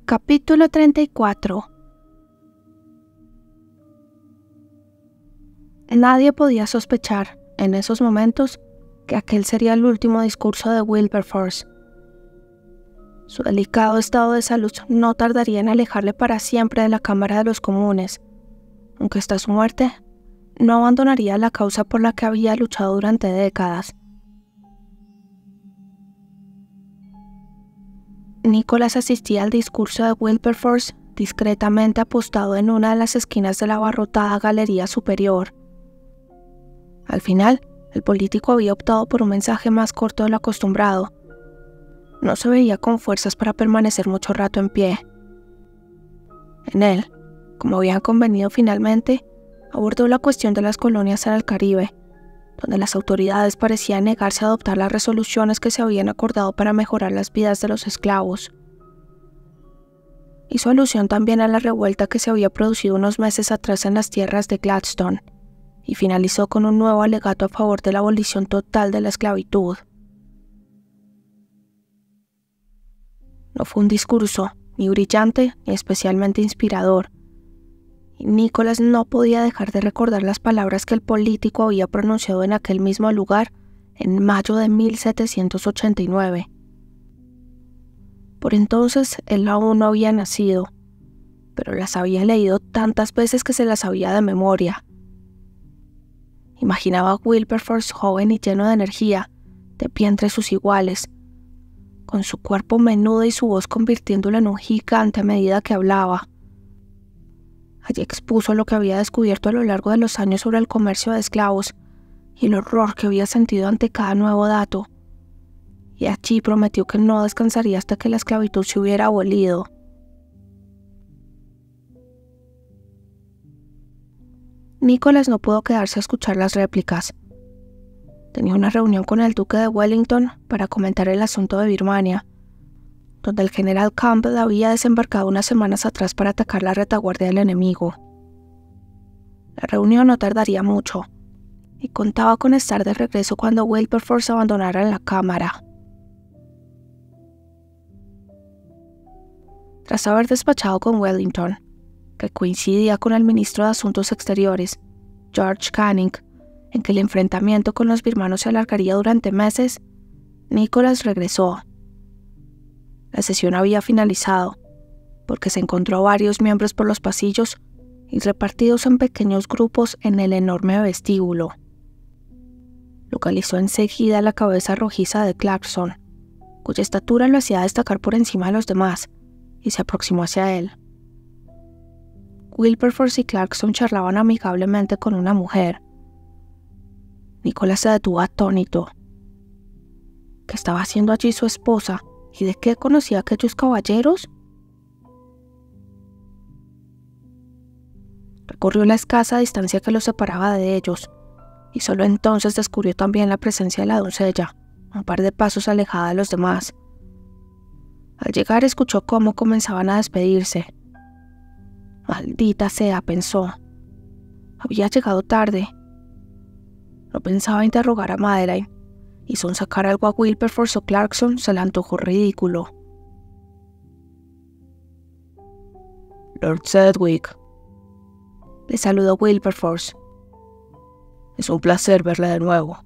Capítulo 34. Nadie podía sospechar, en esos momentos, que aquel sería el último discurso de Wilberforce. Su delicado estado de salud no tardaría en alejarle para siempre de la Cámara de los Comunes, aunque hasta su muerte no abandonaría la causa por la que había luchado durante décadas. Nicholas asistía al discurso de Wilberforce discretamente apostado en una de las esquinas de la abarrotada galería superior. Al final, el político había optado por un mensaje más corto de lo acostumbrado. No se veía con fuerzas para permanecer mucho rato en pie. En él, como habían convenido finalmente, abordó la cuestión de las colonias en el Caribe, donde las autoridades parecían negarse a adoptar las resoluciones que se habían acordado para mejorar las vidas de los esclavos. Hizo alusión también a la revuelta que se había producido unos meses atrás en las tierras de Gladstone, y finalizó con un nuevo alegato a favor de la abolición total de la esclavitud. No fue un discurso ni brillante ni especialmente inspirador, y Nicholas no podía dejar de recordar las palabras que el político había pronunciado en aquel mismo lugar en mayo de 1789. Por entonces él aún no había nacido, pero las había leído tantas veces que se las sabía de memoria. Imaginaba a Wilberforce joven y lleno de energía, de pie entre sus iguales, con su cuerpo menudo y su voz convirtiéndolo en un gigante a medida que hablaba. Allí expuso lo que había descubierto a lo largo de los años sobre el comercio de esclavos y el horror que había sentido ante cada nuevo dato. Y allí prometió que no descansaría hasta que la esclavitud se hubiera abolido. Nicholas no pudo quedarse a escuchar las réplicas. Tenía una reunión con el duque de Wellington para comentar el asunto de Birmania, donde el general Campbell había desembarcado unas semanas atrás para atacar la retaguardia del enemigo. La reunión no tardaría mucho, y contaba con estar de regreso cuando Wilberforce abandonara la cámara. Tras haber despachado con Wellington, que coincidía con el ministro de Asuntos Exteriores, George Canning, en que el enfrentamiento con los birmanos se alargaría durante meses, Nicholas regresó. La sesión había finalizado, porque se encontró a varios miembros por los pasillos y repartidos en pequeños grupos en el enorme vestíbulo. Localizó enseguida la cabeza rojiza de Clarkson, cuya estatura lo hacía destacar por encima de los demás, y se aproximó hacia él. Wilberforce y Clarkson charlaban amigablemente con una mujer. Nicholas se detuvo atónito. ¿Qué estaba haciendo allí su esposa? ¿Y de qué conocía a aquellos caballeros? Recorrió la escasa distancia que los separaba de ellos, y solo entonces descubrió también la presencia de la doncella, un par de pasos alejada de los demás. Al llegar escuchó cómo comenzaban a despedirse. Maldita sea, pensó. Había llegado tarde. No pensaba interrogar a Madeline, y sonsacar algo a Wilberforce o Clarkson se le antojó ridículo. «Lord Sedgwick», le saludó Wilberforce. «Es un placer verle de nuevo».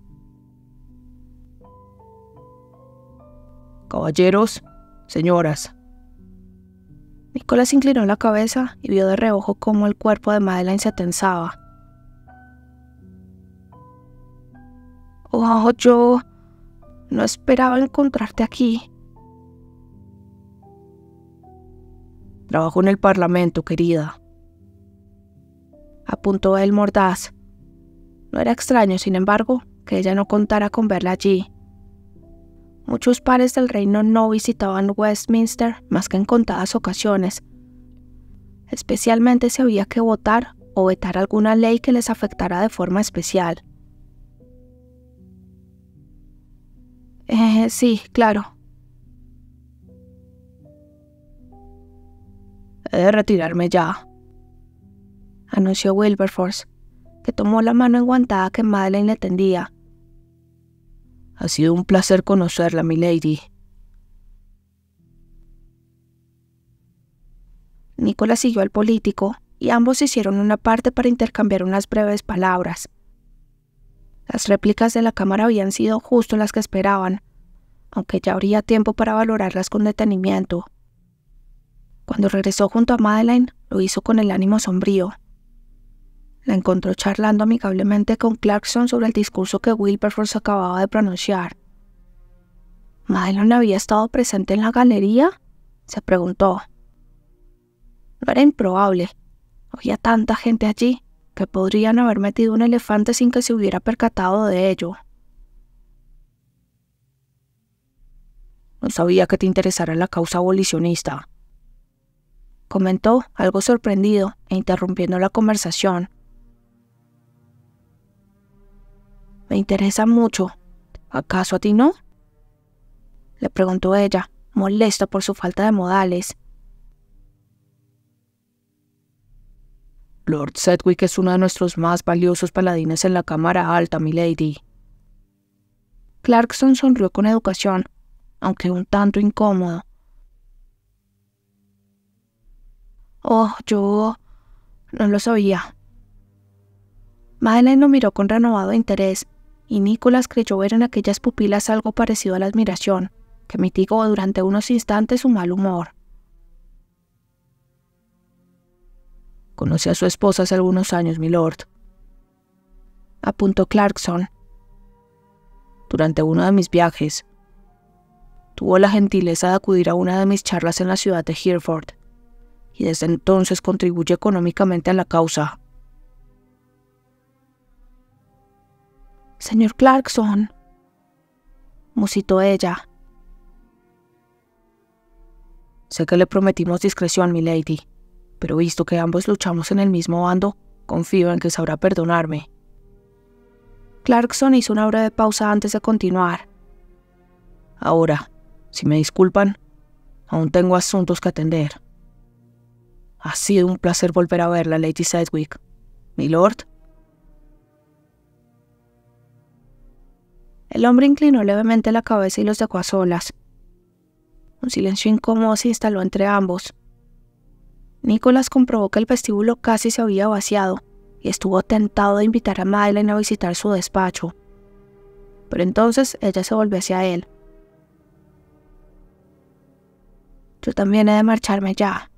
«Caballeros, señoras». Nicholas inclinó la cabeza y vio de reojo cómo el cuerpo de Madeline se tensaba. «Oh, yo no esperaba encontrarte aquí». «Trabajo en el Parlamento, querida», apuntó él mordaz. No era extraño, sin embargo, que ella no contara con verla allí. Muchos pares del reino no visitaban Westminster más que en contadas ocasiones, especialmente si había que votar o vetar alguna ley que les afectara de forma especial. Sí, claro». «He de retirarme ya», anunció Wilberforce, que tomó la mano enguantada que Madeline le tendía. «Ha sido un placer conocerla, milady». Nicholas siguió al político y ambos hicieron una parte para intercambiar unas breves palabras. Las réplicas de la cámara habían sido justo las que esperaban, aunque ya habría tiempo para valorarlas con detenimiento. Cuando regresó junto a Madeleine, lo hizo con el ánimo sombrío. La encontró charlando amigablemente con Clarkson sobre el discurso que Wilberforce acababa de pronunciar. ¿Madeleine había estado presente en la galería?, se preguntó. No era improbable. Había tanta gente allí que podrían haber metido un elefante sin que se hubiera percatado de ello. No sabía que te interesara la causa abolicionista, comentó, algo sorprendido e interrumpiendo la conversación. Me interesa mucho. ¿Acaso a ti no?, le preguntó ella, molesta por su falta de modales. Lord Sedgwick es uno de nuestros más valiosos paladines en la Cámara Alta, milady. Clarkson sonrió con educación, aunque un tanto incómodo. Oh, yo no lo sabía. Madeleine lo miró con renovado interés, y Nicholas creyó ver en aquellas pupilas algo parecido a la admiración, que mitigó durante unos instantes su mal humor. Conocí a su esposa hace algunos años, milord, apuntó Clarkson. Durante uno de mis viajes, tuvo la gentileza de acudir a una de mis charlas en la ciudad de Hereford, y desde entonces contribuye económicamente a la causa. Señor Clarkson, musitó ella. Sé que le prometimos discreción, milady, pero visto que ambos luchamos en el mismo bando, confío en que sabrá perdonarme. Clarkson hizo una breve pausa antes de continuar. Ahora, si me disculpan, aún tengo asuntos que atender. Ha sido un placer volver a verla, Lady Sedgwick. ¿Milord? El hombre inclinó levemente la cabeza y los dejó a solas. Un silencio incómodo se instaló entre ambos. Nicholas comprobó que el vestíbulo casi se había vaciado y estuvo tentado de invitar a Madeleine a visitar su despacho. Pero entonces ella se volvió hacia él. Yo también he de marcharme ya,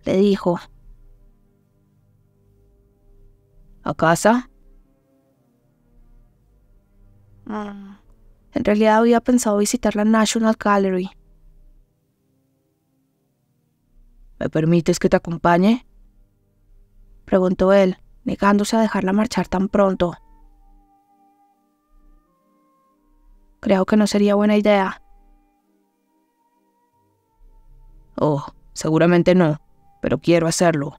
le dijo. ¿A casa? En realidad había pensado visitar la National Gallery. ¿Me permites que te acompañe?, preguntó él, negándose a dejarla marchar tan pronto. Creo que no sería buena idea. Oh, seguramente no, pero quiero hacerlo.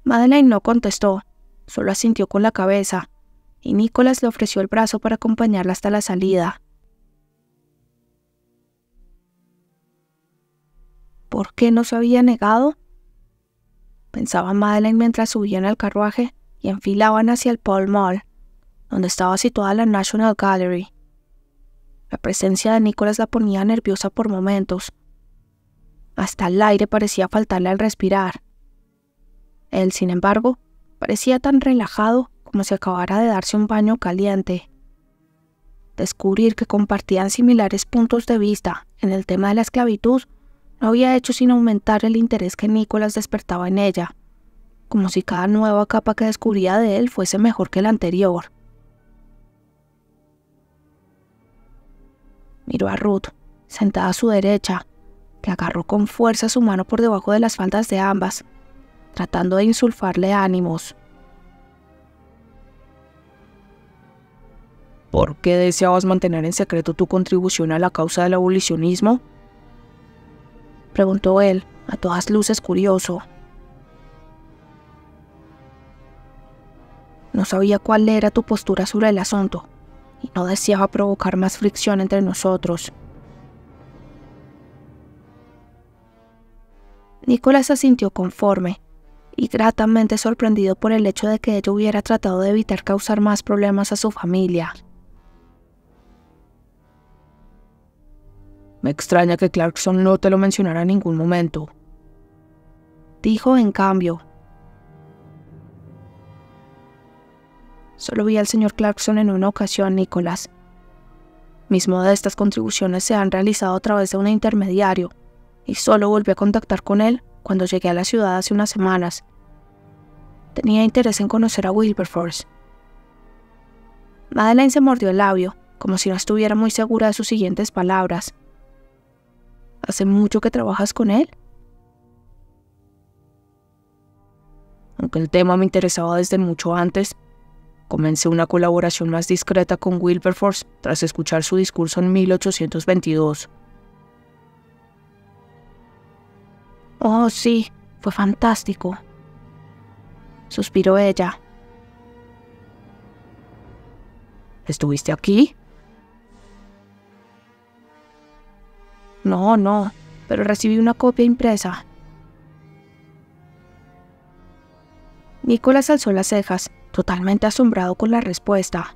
Madeleine no contestó, solo asintió con la cabeza, y Nicholas le ofreció el brazo para acompañarla hasta la salida. ¿Por qué no se había negado?, pensaba Madeleine mientras subían al carruaje y enfilaban hacia el Pall Mall, donde estaba situada la National Gallery. La presencia de Nicholas la ponía nerviosa por momentos. Hasta el aire parecía faltarle al respirar. Él, sin embargo, parecía tan relajado como si acabara de darse un baño caliente. Descubrir que compartían similares puntos de vista en el tema de la esclavitud no había hecho sino aumentar el interés que Nicholas despertaba en ella, como si cada nueva capa que descubría de él fuese mejor que la anterior. Miró a Ruth, sentada a su derecha, que agarró con fuerza su mano por debajo de las faldas de ambas, tratando de insulfarle ánimos. ¿Por qué deseabas mantener en secreto tu contribución a la causa del abolicionismo?, preguntó él, a todas luces curioso. No sabía cuál era tu postura sobre el asunto, y no deseaba provocar más fricción entre nosotros. Nicholas asintió conforme, y gratamente sorprendido por el hecho de que ella hubiera tratado de evitar causar más problemas a su familia. Me extraña que Clarkson no te lo mencionara en ningún momento. Dijo en cambio. Solo vi al señor Clarkson en una ocasión, Nicholas. Mis modestas contribuciones se han realizado a través de un intermediario, y solo volví a contactar con él cuando llegué a la ciudad hace unas semanas. Tenía interés en conocer a Wilberforce. Madeleine se mordió el labio, como si no estuviera muy segura de sus siguientes palabras. ¿Hace mucho que trabajas con él? Aunque el tema me interesaba desde mucho antes, comencé una colaboración más discreta con Wilberforce tras escuchar su discurso en 1822. Oh, sí, fue fantástico, suspiró ella. ¿Estuviste aquí? No, pero recibí una copia impresa. Nicholas alzó las cejas, totalmente asombrado con la respuesta.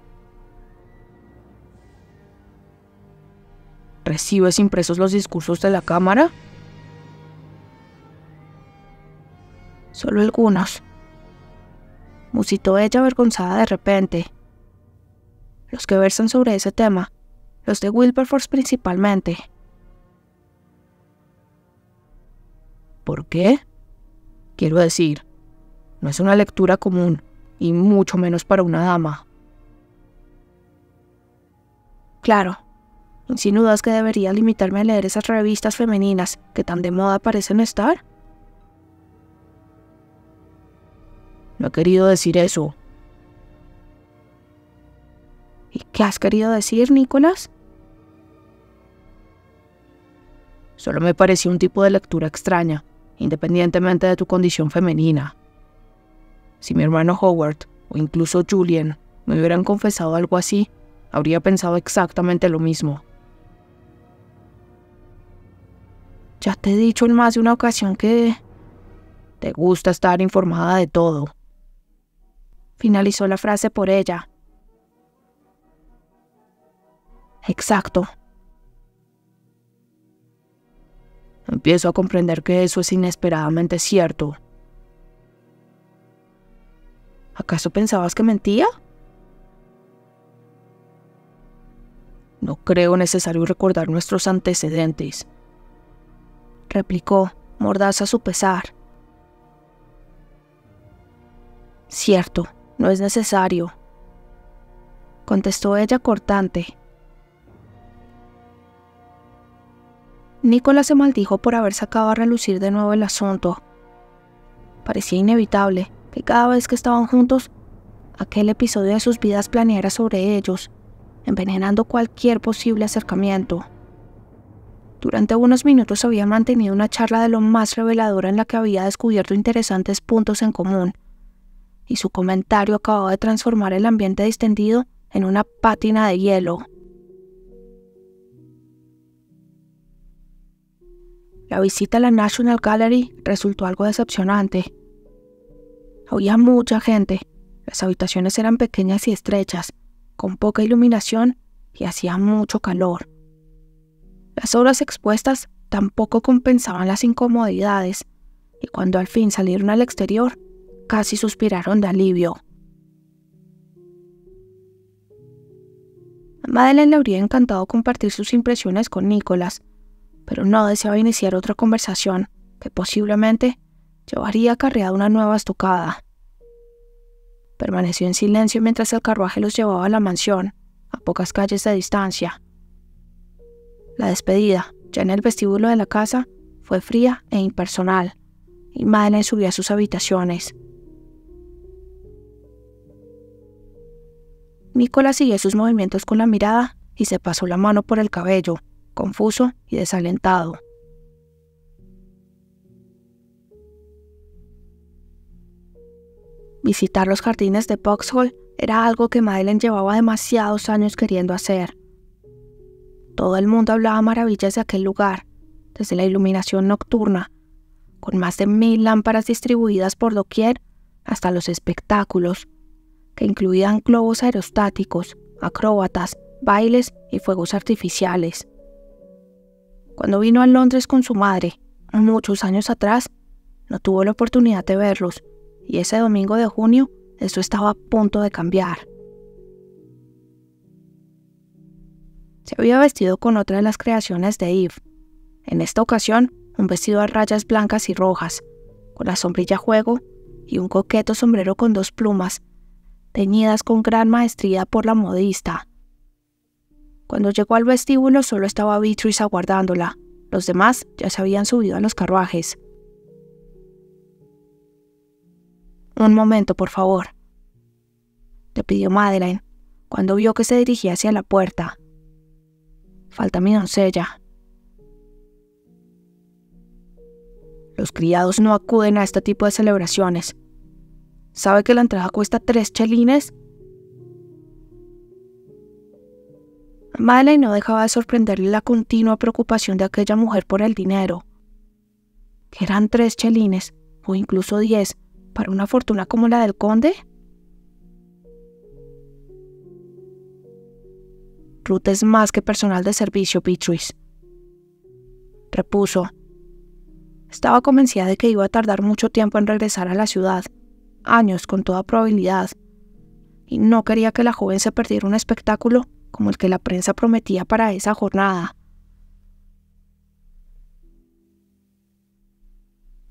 ¿Recibes impresos los discursos de la Cámara? Solo algunos, musitó ella avergonzada de repente. Los que versan sobre ese tema, los de Wilberforce principalmente. ¿Por qué? Quiero decir, no es una lectura común, y mucho menos para una dama. Claro, ¿insinúas que debería limitarme a leer esas revistas femeninas que tan de moda parecen estar? No he querido decir eso. ¿Y qué has querido decir, Nicholas? Solo me pareció un tipo de lectura extraña, independientemente de tu condición femenina. Si mi hermano Howard, o incluso Julian, me hubieran confesado algo así, habría pensado exactamente lo mismo. Ya te he dicho en más de una ocasión que... Te gusta estar informada de todo. Finalizó la frase por ella. Exacto. Empiezo a comprender que eso es inesperadamente cierto. ¿Acaso pensabas que mentía? No creo necesario recordar nuestros antecedentes, replicó, mordaz a su pesar. Cierto, no es necesario, contestó ella cortante. Nicholas se maldijo por haber sacado a relucir de nuevo el asunto. Parecía inevitable que cada vez que estaban juntos, aquel episodio de sus vidas planeara sobre ellos, envenenando cualquier posible acercamiento. Durante unos minutos habían mantenido una charla de lo más reveladora en la que había descubierto interesantes puntos en común, y su comentario acababa de transformar el ambiente distendido en una pátina de hielo. La visita a la National Gallery resultó algo decepcionante. Había mucha gente, las habitaciones eran pequeñas y estrechas, con poca iluminación y hacía mucho calor. Las obras expuestas tampoco compensaban las incomodidades, y cuando al fin salieron al exterior, casi suspiraron de alivio. A Madeleine le habría encantado compartir sus impresiones con Nicholas, pero no deseaba iniciar otra conversación que posiblemente llevaría acarreada una nueva estocada. Permaneció en silencio mientras el carruaje los llevaba a la mansión, a pocas calles de distancia. La despedida, ya en el vestíbulo de la casa, fue fría e impersonal, y Madeleine subió a sus habitaciones. Nicholas siguió sus movimientos con la mirada y se pasó la mano por el cabello, confuso y desalentado. Visitar los jardines de Vauxhall era algo que Madeleine llevaba demasiados años queriendo hacer. Todo el mundo hablaba maravillas de aquel lugar, desde la iluminación nocturna, con más de 1000 lámparas distribuidas por doquier, hasta los espectáculos, que incluían globos aerostáticos, acróbatas, bailes y fuegos artificiales. Cuando vino a Londres con su madre, muchos años atrás, no tuvo la oportunidad de verlos, y ese domingo de junio, eso estaba a punto de cambiar. Se había vestido con otra de las creaciones de Eve. En esta ocasión, un vestido a rayas blancas y rojas, con la sombrilla a juego y un coqueto sombrero con 2 plumas, teñidas con gran maestría por la modista. Cuando llegó al vestíbulo solo estaba Beatrice aguardándola. Los demás ya se habían subido a los carruajes. «Un momento, por favor», le pidió Madeleine, cuando vio que se dirigía hacia la puerta. «Falta mi doncella». Los criados no acuden a este tipo de celebraciones. ¿Sabe que la entrada cuesta 3 chelines? A Madeleine no dejaba de sorprenderle la continua preocupación de aquella mujer por el dinero. ¿Que eran 3 chelines, o incluso 10, para una fortuna como la del conde? «Ruth es más que personal de servicio, Beatrice», repuso. Estaba convencida de que iba a tardar mucho tiempo en regresar a la ciudad, años con toda probabilidad, y no quería que la joven se perdiera un espectáculo como el que la prensa prometía para esa jornada.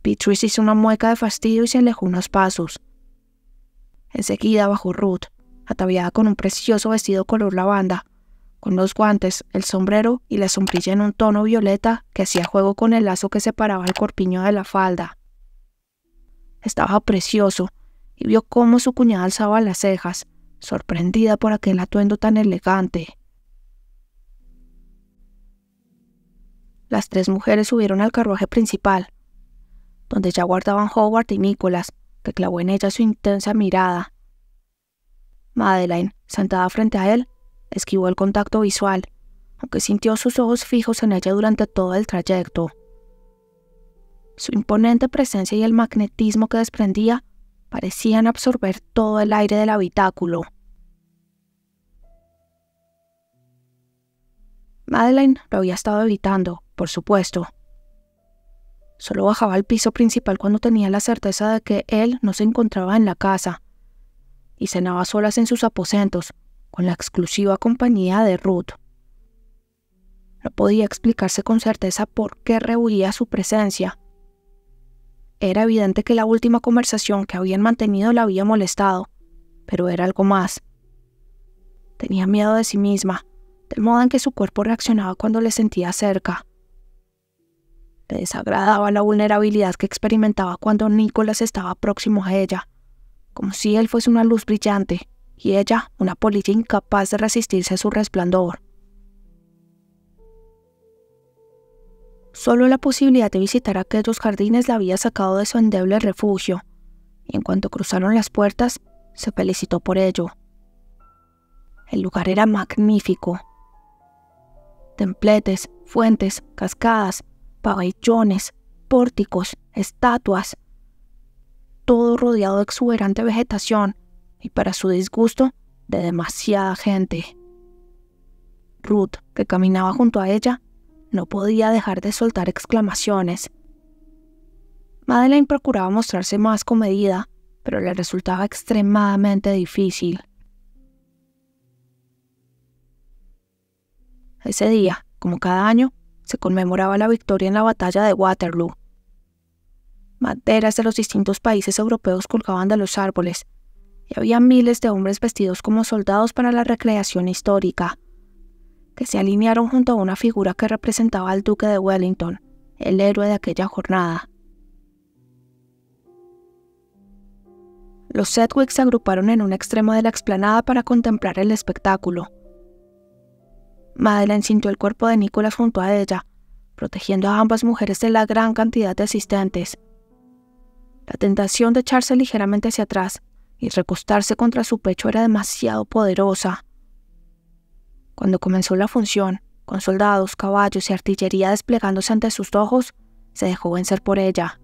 Beatrice hizo una mueca de fastidio y se alejó unos pasos. Enseguida bajó Ruth, ataviada con un precioso vestido color lavanda, con los guantes, el sombrero y la sombrilla en un tono violeta que hacía juego con el lazo que separaba el corpiño de la falda. Estaba precioso, y vio cómo su cuñada alzaba las cejas, sorprendida por aquel atuendo tan elegante. Las 3 mujeres subieron al carruaje principal, donde ya guardaban Howard y Nicholas, que clavó en ella su intensa mirada. Madeleine, sentada frente a él, esquivó el contacto visual, aunque sintió sus ojos fijos en ella durante todo el trayecto. Su imponente presencia y el magnetismo que desprendía parecían absorber todo el aire del habitáculo. Madeleine lo había estado evitando, por supuesto. Solo bajaba al piso principal cuando tenía la certeza de que él no se encontraba en la casa, y cenaba a solas en sus aposentos, con la exclusiva compañía de Ruth. No podía explicarse con certeza por qué rehuía su presencia. Era evidente que la última conversación que habían mantenido la había molestado, pero era algo más. Tenía miedo de sí misma, del modo en que su cuerpo reaccionaba cuando le sentía cerca. Le desagradaba la vulnerabilidad que experimentaba cuando Nicholas estaba próximo a ella, como si él fuese una luz brillante y ella una polilla incapaz de resistirse a su resplandor. Solo la posibilidad de visitar aquellos jardines la había sacado de su endeble refugio, y en cuanto cruzaron las puertas, se felicitó por ello. El lugar era magnífico. Templetes, fuentes, cascadas, pabellones, pórticos, estatuas, todo rodeado de exuberante vegetación y, para su disgusto, de demasiada gente. Ruth, que caminaba junto a ella, no podía dejar de soltar exclamaciones. Madeleine procuraba mostrarse más comedida, pero le resultaba extremadamente difícil. Ese día, como cada año, se conmemoraba la victoria en la batalla de Waterloo. Banderas de los distintos países europeos colgaban de los árboles, y había miles de hombres vestidos como soldados para la recreación histórica, que se alinearon junto a una figura que representaba al duque de Wellington, el héroe de aquella jornada. Los Sedgwick se agruparon en un extremo de la explanada para contemplar el espectáculo. Madeleine sintió el cuerpo de Nicholas junto a ella, protegiendo a ambas mujeres de la gran cantidad de asistentes. La tentación de echarse ligeramente hacia atrás y recostarse contra su pecho era demasiado poderosa. Cuando comenzó la función, con soldados, caballos y artillería desplegándose ante sus ojos, se dejó vencer por ella.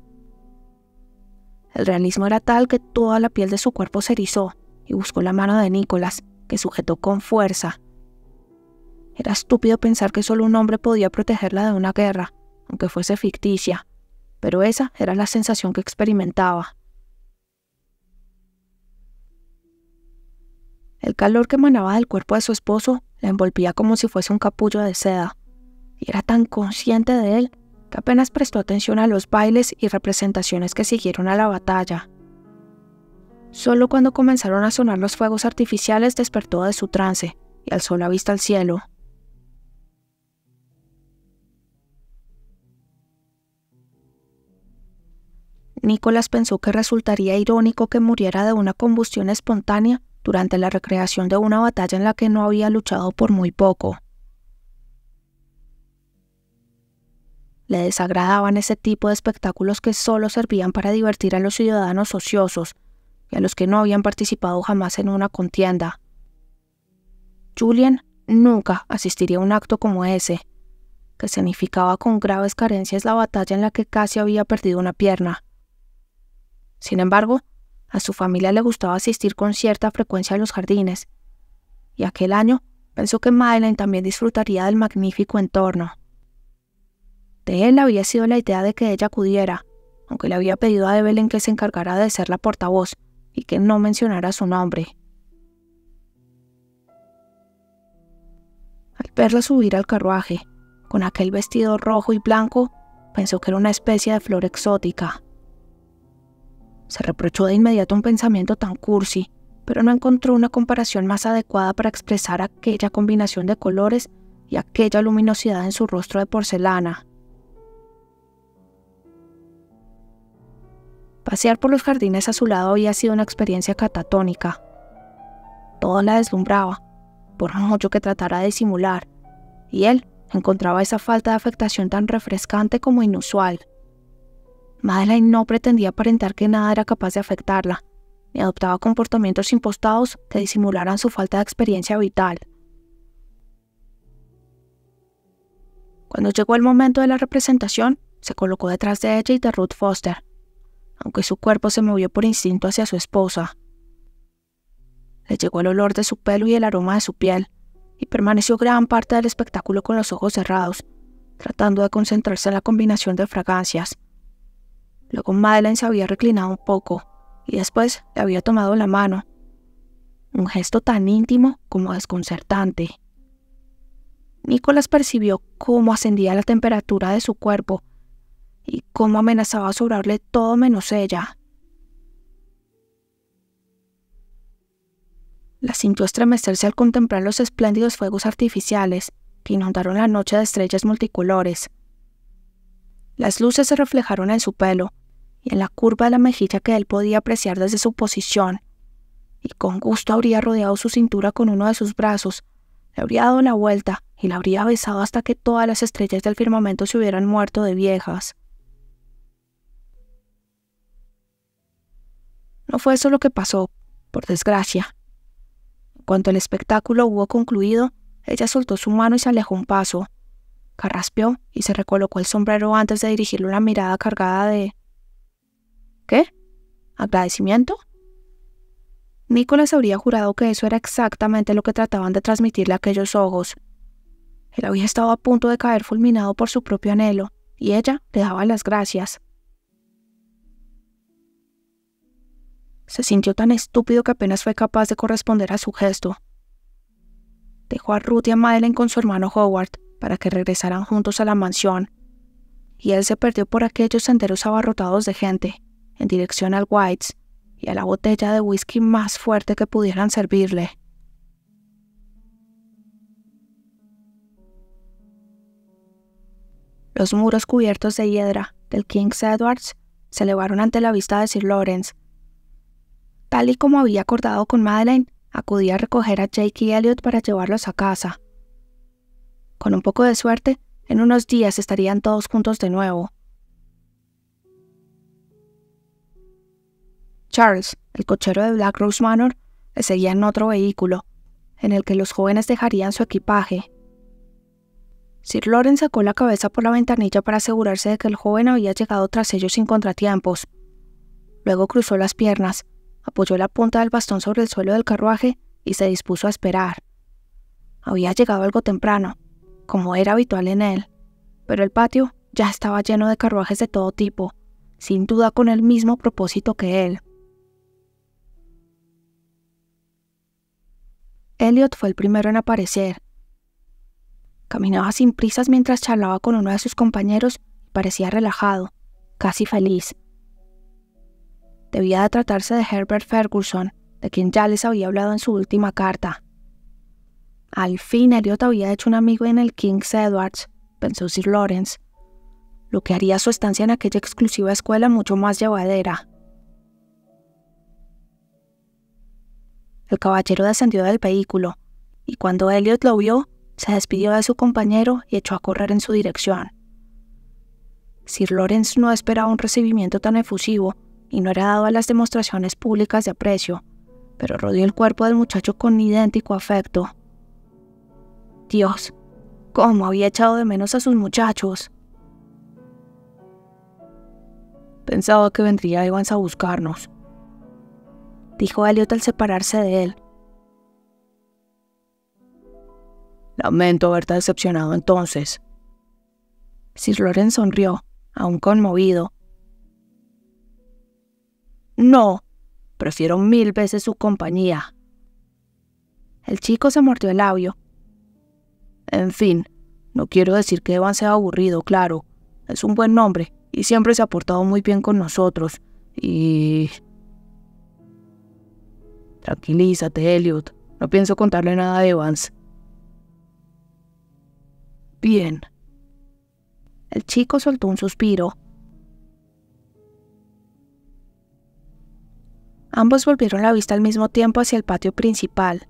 El realismo era tal que toda la piel de su cuerpo se erizó y buscó la mano de Nicholas, que sujetó con fuerza. Era estúpido pensar que solo un hombre podía protegerla de una guerra, aunque fuese ficticia, pero esa era la sensación que experimentaba. El calor que emanaba del cuerpo de su esposo la envolvía como si fuese un capullo de seda, y era tan consciente de él que apenas prestó atención a los bailes y representaciones que siguieron a la batalla. Solo cuando comenzaron a sonar los fuegos artificiales despertó de su trance y alzó la vista al cielo. Nicholas pensó que resultaría irónico que muriera de una combustión espontánea durante la recreación de una batalla en la que no había luchado por muy poco. Le desagradaban ese tipo de espectáculos que solo servían para divertir a los ciudadanos ociosos y a los que no habían participado jamás en una contienda. Julian nunca asistiría a un acto como ese, que significaba con graves carencias la batalla en la que casi había perdido una pierna. Sin embargo, a su familia le gustaba asistir con cierta frecuencia a los jardines, y aquel año pensó que Madeleine también disfrutaría del magnífico entorno. De él había sido la idea de que ella acudiera, aunque le había pedido a Evelyn que se encargara de ser la portavoz y que no mencionara su nombre. Al verla subir al carruaje, con aquel vestido rojo y blanco, pensó que era una especie de flor exótica. Se reprochó de inmediato un pensamiento tan cursi, pero no encontró una comparación más adecuada para expresar aquella combinación de colores y aquella luminosidad en su rostro de porcelana. Pasear por los jardines a su lado había sido una experiencia catatónica. Todo la deslumbraba, por mucho que tratara de disimular, y él encontraba esa falta de afectación tan refrescante como inusual. Madeleine no pretendía aparentar que nada era capaz de afectarla, ni adoptaba comportamientos impostados que disimularan su falta de experiencia vital. Cuando llegó el momento de la representación, se colocó detrás de ella y de Ruth Foster, aunque su cuerpo se movió por instinto hacia su esposa. Le llegó el olor de su pelo y el aroma de su piel, y permaneció gran parte del espectáculo con los ojos cerrados, tratando de concentrarse en la combinación de fragancias. Luego Madeleine se había reclinado un poco, y después le había tomado la mano. Un gesto tan íntimo como desconcertante. Nicholas percibió cómo ascendía la temperatura de su cuerpo, y cómo amenazaba a sobrarle todo menos ella. La sintió estremecerse al contemplar los espléndidos fuegos artificiales que inundaron la noche de estrellas multicolores. Las luces se reflejaron en su pelo y en la curva de la mejilla que él podía apreciar desde su posición, y con gusto habría rodeado su cintura con uno de sus brazos, le habría dado la vuelta y la habría besado hasta que todas las estrellas del firmamento se hubieran muerto de viejas. No fue eso lo que pasó, por desgracia. En cuanto el espectáculo hubo concluido, ella soltó su mano y se alejó un paso. Carraspeó y se recolocó el sombrero antes de dirigirle una mirada cargada de... ¿Qué? ¿Agradecimiento? Nicholas habría jurado que eso era exactamente lo que trataban de transmitirle aquellos ojos. Él había estado a punto de caer fulminado por su propio anhelo, y ella le daba las gracias. Se sintió tan estúpido que apenas fue capaz de corresponder a su gesto. Dejó a Ruth y a Madeleine con su hermano Howard para que regresaran juntos a la mansión, y él se perdió por aquellos senderos abarrotados de gente, en dirección al White's y a la botella de whisky más fuerte que pudieran servirle. Los muros cubiertos de hiedra del King's Edwards se elevaron ante la vista de Sir Lawrence. Tal y como había acordado con Madeleine, acudía a recoger a Jake y Elliot para llevarlos a casa. Con un poco de suerte, en unos días estarían todos juntos de nuevo. Charles, el cochero de Black Rose Manor, le seguía en otro vehículo, en el que los jóvenes dejarían su equipaje. Sir Lawrence sacó la cabeza por la ventanilla para asegurarse de que el joven había llegado tras ellos sin contratiempos. Luego cruzó las piernas, apoyó la punta del bastón sobre el suelo del carruaje y se dispuso a esperar. Había llegado algo temprano, como era habitual en él, pero el patio ya estaba lleno de carruajes de todo tipo, sin duda con el mismo propósito que él. Elliot fue el primero en aparecer. Caminaba sin prisas mientras charlaba con uno de sus compañeros y parecía relajado, casi feliz. Debía de tratarse de Herbert Ferguson, de quien ya les había hablado en su última carta. Al fin Elliot había hecho un amigo en el King's Edwards, pensó Sir Lawrence, lo que haría su estancia en aquella exclusiva escuela mucho más llevadera. El caballero descendió del vehículo, y cuando Elliot lo vio, se despidió de su compañero y echó a correr en su dirección. Sir Lawrence no esperaba un recibimiento tan efusivo y no era dado a las demostraciones públicas de aprecio, pero rodeó el cuerpo del muchacho con idéntico afecto. Dios, cómo había echado de menos a sus muchachos. Pensaba que vendría Evans a buscarnos, dijo Elliot al separarse de él. Lamento haberte decepcionado entonces. Sir Lawrence sonrió, aún conmovido. No, prefiero 1000 veces su compañía. El chico se mordió el labio. En fin, no quiero decir que Evans sea aburrido, claro. Es un buen hombre y siempre se ha portado muy bien con nosotros. Tranquilízate, Elliot. No pienso contarle nada a Evans. Bien. El chico soltó un suspiro. Ambos volvieron la vista al mismo tiempo hacia el patio principal.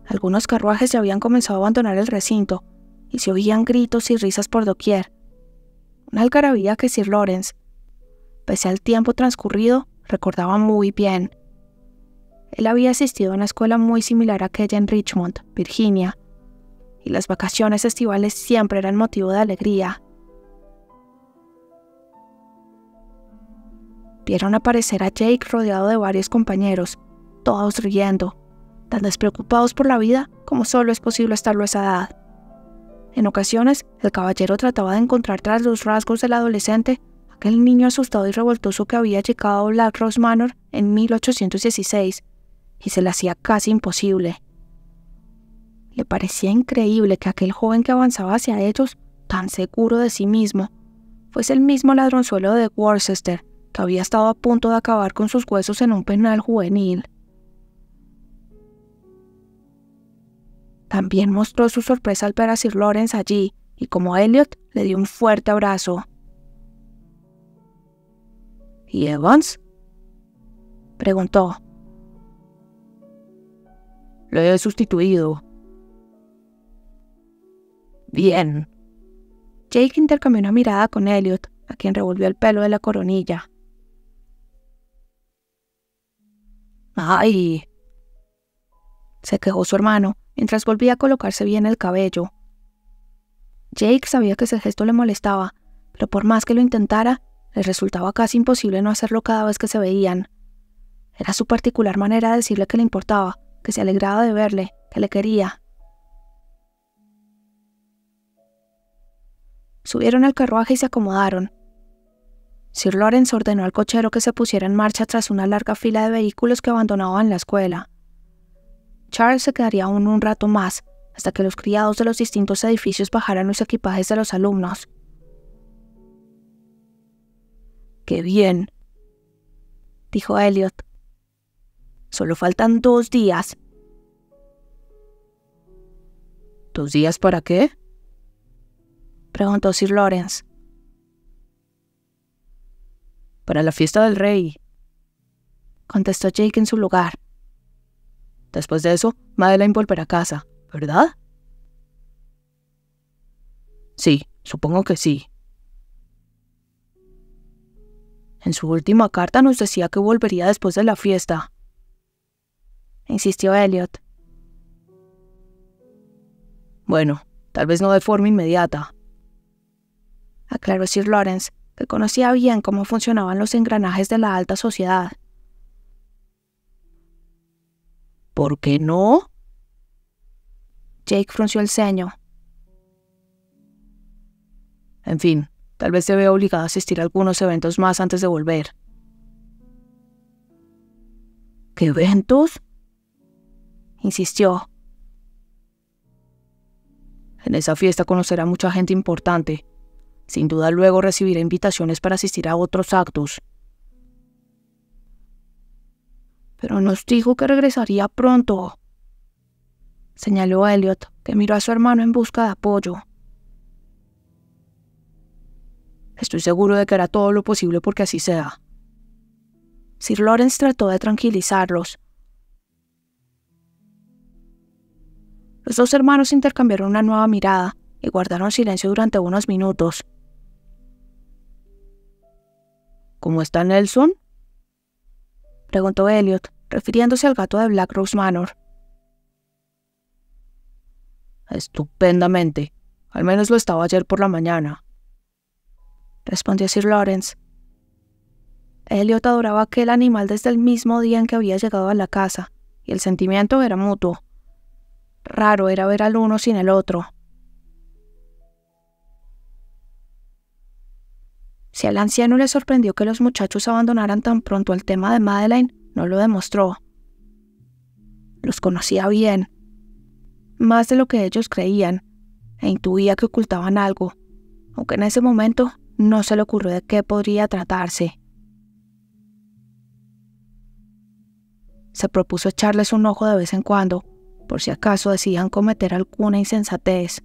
Algunos carruajes ya habían comenzado a abandonar el recinto, y se oían gritos y risas por doquier. Una algarabía que Sir Lawrence, pese al tiempo transcurrido, recordaba muy bien. Él había asistido a una escuela muy similar a aquella en Richmond, Virginia, y las vacaciones estivales siempre eran motivo de alegría. Vieron aparecer a Jake rodeado de varios compañeros, todos riendo, tan despreocupados por la vida como solo es posible estarlo a esa edad. En ocasiones, el caballero trataba de encontrar tras los rasgos del adolescente aquel niño asustado y revoltoso que había llegado a Black Rose Manor en 1816, y se le hacía casi imposible. Le parecía increíble que aquel joven que avanzaba hacia ellos, tan seguro de sí mismo, fuese el mismo ladronzuelo de Worcester que había estado a punto de acabar con sus huesos en un penal juvenil. También mostró su sorpresa al ver a Sir Lawrence allí, y como Elliot, le dio un fuerte abrazo. ¿Y Evans?, preguntó. Lo he sustituido. Bien. Jake intercambió una mirada con Elliot, a quien revolvió el pelo de la coronilla. ¡Ay!, se quejó su hermano, mientras volvía a colocarse bien el cabello. Jake sabía que ese gesto le molestaba, pero por más que lo intentara, le resultaba casi imposible no hacerlo cada vez que se veían. Era su particular manera de decirle que le importaba, que se alegraba de verle, que le quería. Subieron al carruaje y se acomodaron. Sir Lawrence ordenó al cochero que se pusiera en marcha tras una larga fila de vehículos que abandonaban la escuela. Charles se quedaría aún un rato más, hasta que los criados de los distintos edificios bajaran los equipajes de los alumnos. ¡Qué bien!, dijo Elliot. Solo faltan 2 días. ¿2 días para qué?, preguntó Sir Lawrence. Para la fiesta del rey, contestó Jake en su lugar. Después de eso, Madeline volverá a casa, ¿verdad? Sí, supongo que sí. En su última carta nos decía que volvería después de la fiesta, insistió Elliot. Bueno, tal vez no de forma inmediata, aclaró Sir Lawrence, que conocía bien cómo funcionaban los engranajes de la alta sociedad. ¿Por qué no?, Jake frunció el ceño. En fin, tal vez se vea obligado a asistir a algunos eventos más antes de volver. ¿Qué eventos?, insistió. En esa fiesta conocerá a mucha gente importante. Sin duda luego recibirá invitaciones para asistir a otros actos. Pero nos dijo que regresaría pronto, señaló Elliot, que miró a su hermano en busca de apoyo. Estoy seguro de que hará todo lo posible porque así sea. Sir Lawrence trató de tranquilizarlos. Los dos hermanos intercambiaron una nueva mirada y guardaron silencio durante unos minutos. ¿Cómo está Nelson?, preguntó Elliot, refiriéndose al gato de Black Rose Manor. Estupendamente. Al menos lo estaba ayer por la mañana, respondió Sir Lawrence. Elliot adoraba aquel animal desde el mismo día en que había llegado a la casa, y el sentimiento era mutuo. Raro era ver al uno sin el otro. Si al anciano le sorprendió que los muchachos abandonaran tan pronto el tema de Madeleine, no lo demostró. Los conocía bien, más de lo que ellos creían, e intuía que ocultaban algo, aunque en ese momento no se le ocurrió de qué podría tratarse. Se propuso echarles un ojo de vez en cuando, por si acaso decidían cometer alguna insensatez.